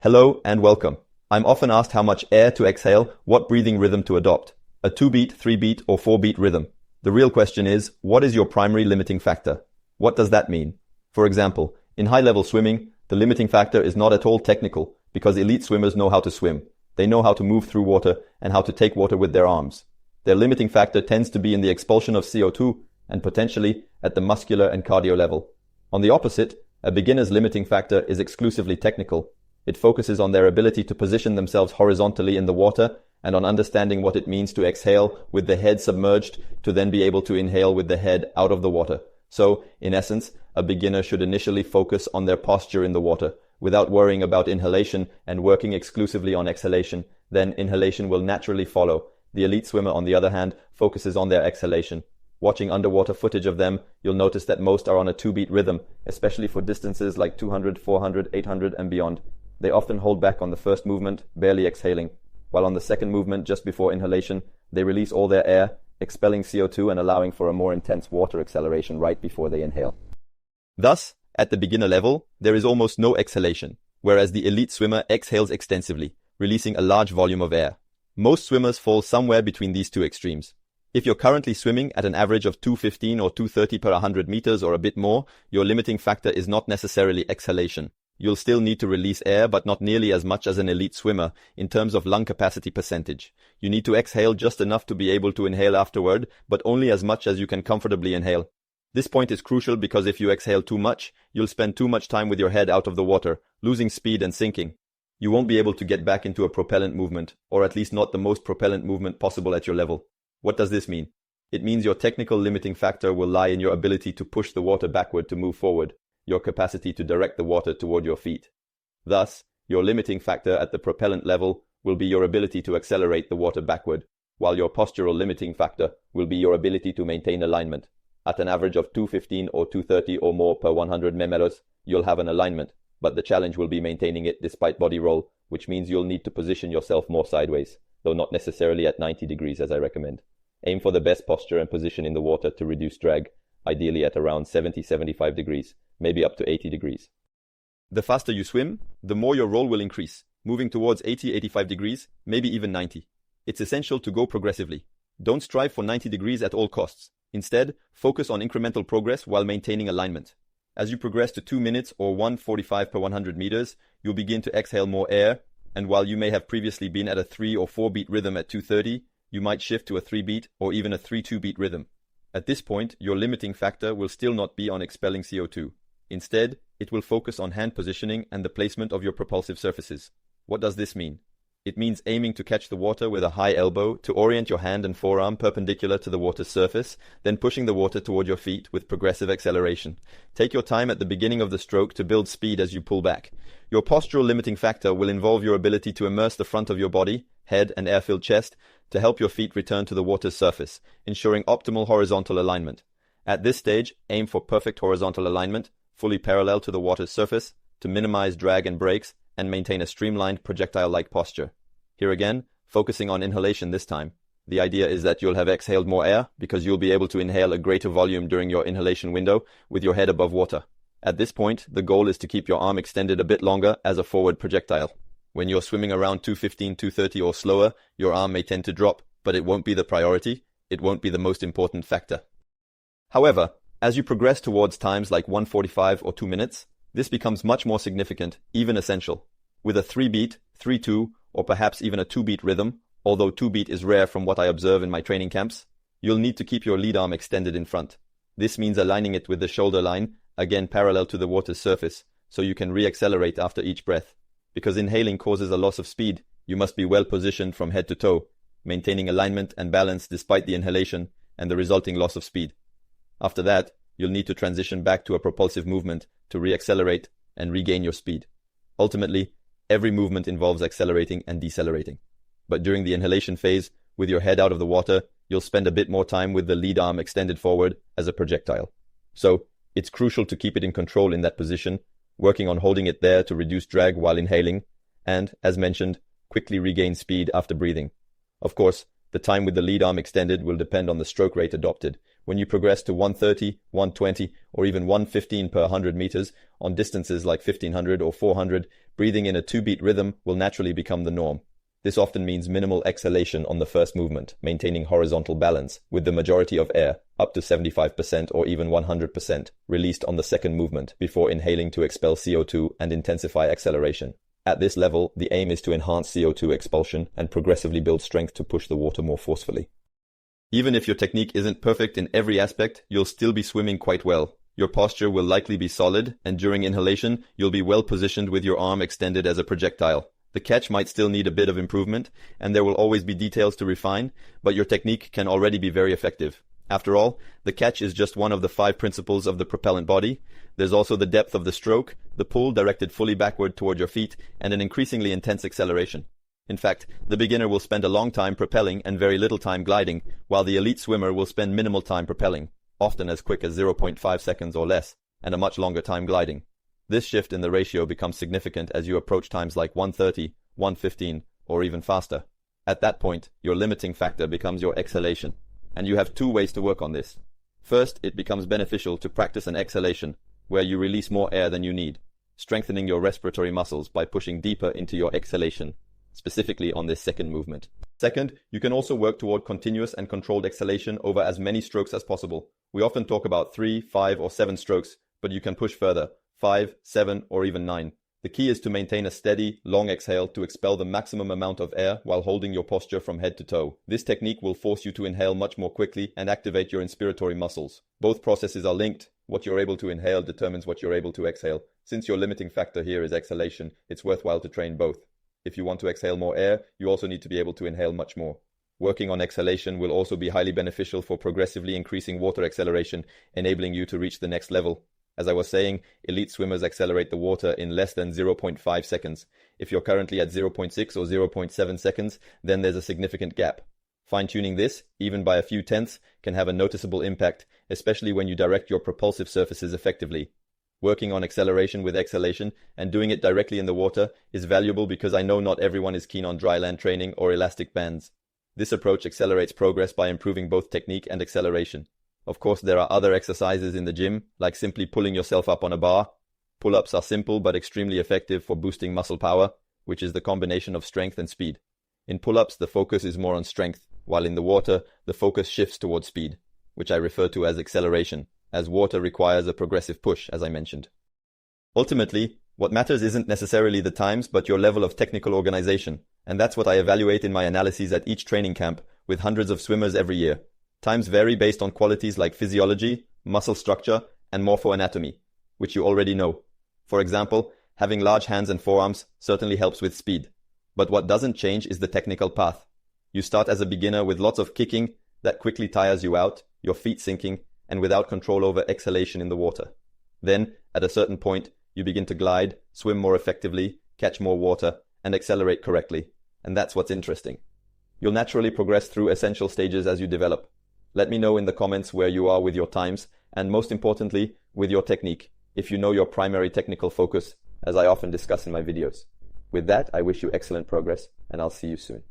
Hello and welcome. I'm often asked how much air to exhale, what breathing rhythm to adopt. A 2-beat, 3-beat, or 4-beat rhythm. The real question is, what is your primary limiting factor? What does that mean? For example, in high-level swimming, the limiting factor is not at all technical because elite swimmers know how to swim. They know how to move through water and how to take water with their arms. Their limiting factor tends to be in the expulsion of CO2 and potentially at the muscular and cardio level. On the opposite, a beginner's limiting factor is exclusively technical. It focuses on their ability to position themselves horizontally in the water and on understanding what it means to exhale with the head submerged to then be able to inhale with the head out of the water. So, in essence, a beginner should initially focus on their posture in the water without worrying about inhalation and working exclusively on exhalation. Then inhalation will naturally follow. The elite swimmer, on the other hand, focuses on their exhalation. Watching underwater footage of them, you'll notice that most are on a 2-beat rhythm, especially for distances like 200, 400, 800 and beyond. They often hold back on the first movement, barely exhaling, while on the second movement, just before inhalation, they release all their air, expelling CO2 and allowing for a more intense water acceleration right before they inhale. Thus, at the beginner level, there is almost no exhalation, whereas the elite swimmer exhales extensively, releasing a large volume of air. Most swimmers fall somewhere between these two extremes. If you're currently swimming at an average of 215 or 230 per 100 meters or a bit more, your limiting factor is not necessarily exhalation. You'll still need to release air, but not nearly as much as an elite swimmer in terms of lung capacity percentage. You need to exhale just enough to be able to inhale afterward, but only as much as you can comfortably inhale. This point is crucial because if you exhale too much, you'll spend too much time with your head out of the water, losing speed and sinking. You won't be able to get back into a propellant movement, or at least not the most propellant movement possible at your level. What does this mean? It means your technical limiting factor will lie in your ability to push the water backward to move forward, your capacity to direct the water toward your feet. Thus, your limiting factor at the propellant level will be your ability to accelerate the water backward, while your postural limiting factor will be your ability to maintain alignment. At an average of 215 or 230 or more per 100 meters, you'll have an alignment, but the challenge will be maintaining it despite body roll, which means you'll need to position yourself more sideways, though not necessarily at 90 degrees as I recommend. Aim for the best posture and position in the water to reduce drag, ideally at around 70-75 degrees, maybe up to 80 degrees. The faster you swim, the more your roll will increase, moving towards 80-85 degrees, maybe even 90. It's essential to go progressively. Don't strive for 90 degrees at all costs. Instead, focus on incremental progress while maintaining alignment. As you progress to 2 minutes or 1:45 per 100 meters, you'll begin to exhale more air, and while you may have previously been at a 3 or 4 beat rhythm at 230, you might shift to a 3-beat or even a 3-2 beat rhythm. At this point, your limiting factor will still not be on expelling CO2. Instead, it will focus on hand positioning and the placement of your propulsive surfaces. What does this mean? It means aiming to catch the water with a high elbow to orient your hand and forearm perpendicular to the water's surface, then pushing the water toward your feet with progressive acceleration. Take your time at the beginning of the stroke to build speed as you pull back. Your postural limiting factor will involve your ability to immerse the front of your body, head and air-filled chest, to help your feet return to the water's surface, ensuring optimal horizontal alignment. At this stage, aim for perfect horizontal alignment, fully parallel to the water's surface, to minimize drag and brakes, and maintain a streamlined projectile-like posture. Here again, focusing on inhalation this time. The idea is that you'll have exhaled more air because you'll be able to inhale a greater volume during your inhalation window with your head above water. At this point, the goal is to keep your arm extended a bit longer as a forward projectile. When you're swimming around 215, 230 or slower, your arm may tend to drop, but it won't be the priority. It won't be the most important factor. However, as you progress towards times like 1:45 or 2 minutes, this becomes much more significant, even essential. With a 3-beat, 3-2, or perhaps even a 2-beat rhythm, although 2-beat is rare from what I observe in my training camps, you'll need to keep your lead arm extended in front. This means aligning it with the shoulder line, again parallel to the water's surface, so you can re-accelerate after each breath. Because inhaling causes a loss of speed, you must be well positioned from head to toe, maintaining alignment and balance despite the inhalation and the resulting loss of speed. After that, you'll need to transition back to a propulsive movement to re-accelerate and regain your speed. Ultimately, every movement involves accelerating and decelerating. But during the inhalation phase, with your head out of the water, you'll spend a bit more time with the lead arm extended forward as a projectile. So, it's crucial to keep it in control in that position, working on holding it there to reduce drag while inhaling, and, as mentioned, quickly regain speed after breathing. Of course, the time with the lead arm extended will depend on the stroke rate adopted. When you progress to 130, 120, or even 115 per 100 meters on distances like 1500 or 400, breathing in a 2-beat rhythm will naturally become the norm. This often means minimal exhalation on the first movement, maintaining horizontal balance, with the majority of air, up to 75% or even 100%, released on the second movement before inhaling to expel CO2 and intensify acceleration. At this level, the aim is to enhance CO2 expulsion and progressively build strength to push the water more forcefully. Even if your technique isn't perfect in every aspect, you'll still be swimming quite well. Your posture will likely be solid, and during inhalation, you'll be well positioned with your arm extended as a projectile. The catch might still need a bit of improvement, and there will always be details to refine, but your technique can already be very effective. After all, the catch is just one of the 5 principles of the propellant body. There's also the depth of the stroke, the pull directed fully backward toward your feet, and an increasingly intense acceleration. In fact, the beginner will spend a long time propelling and very little time gliding, while the elite swimmer will spend minimal time propelling, often as quick as 0.5 seconds or less, and a much longer time gliding. This shift in the ratio becomes significant as you approach times like 1:30, 1:15, or even faster. At that point, your limiting factor becomes your exhalation, and you have 2 ways to work on this. First, it becomes beneficial to practice an exhalation, where you release more air than you need, strengthening your respiratory muscles by pushing deeper into your exhalation, specifically on this second movement. Second, you can also work toward continuous and controlled exhalation over as many strokes as possible. We often talk about 3, 5, or 7 strokes, but you can push further, 5, 7, or even 9. The key is to maintain a steady, long exhale to expel the maximum amount of air while holding your posture from head to toe. This technique will force you to inhale much more quickly and activate your inspiratory muscles. Both processes are linked. What you're able to inhale determines what you're able to exhale. Since your limiting factor here is exhalation, it's worthwhile to train both. If you want to exhale more air, you also need to be able to inhale much more. Working on exhalation will also be highly beneficial for progressively increasing water acceleration, enabling you to reach the next level. As I was saying, elite swimmers accelerate the water in less than 0.5 seconds. If you're currently at 0.6 or 0.7 seconds, then there's a significant gap. Fine-tuning this, even by a few tenths, can have a noticeable impact, especially when you direct your propulsive surfaces effectively. Working on acceleration with exhalation and doing it directly in the water is valuable because I know not everyone is keen on dry land training or elastic bands. This approach accelerates progress by improving both technique and acceleration. Of course, there are other exercises in the gym, like simply pulling yourself up on a bar. Pull-ups are simple but extremely effective for boosting muscle power, which is the combination of strength and speed. In pull-ups, the focus is more on strength, while in the water, the focus shifts towards speed, which I refer to as acceleration, as water requires a progressive push, as I mentioned. Ultimately, what matters isn't necessarily the times, but your level of technical organization, and that's what I evaluate in my analyses at each training camp, with hundreds of swimmers every year. Times vary based on qualities like physiology, muscle structure, and morphoanatomy, which you already know. For example, having large hands and forearms certainly helps with speed. But what doesn't change is the technical path. You start as a beginner with lots of kicking that quickly tires you out, your feet sinking, and without control over exhalation in the water. Then, at a certain point, you begin to glide, swim more effectively, catch more water, and accelerate correctly. And that's what's interesting. You'll naturally progress through essential stages as you develop. Let me know in the comments where you are with your times, and most importantly, with your technique, if you know your primary technical focus, as I often discuss in my videos. With that, I wish you excellent progress, and I'll see you soon.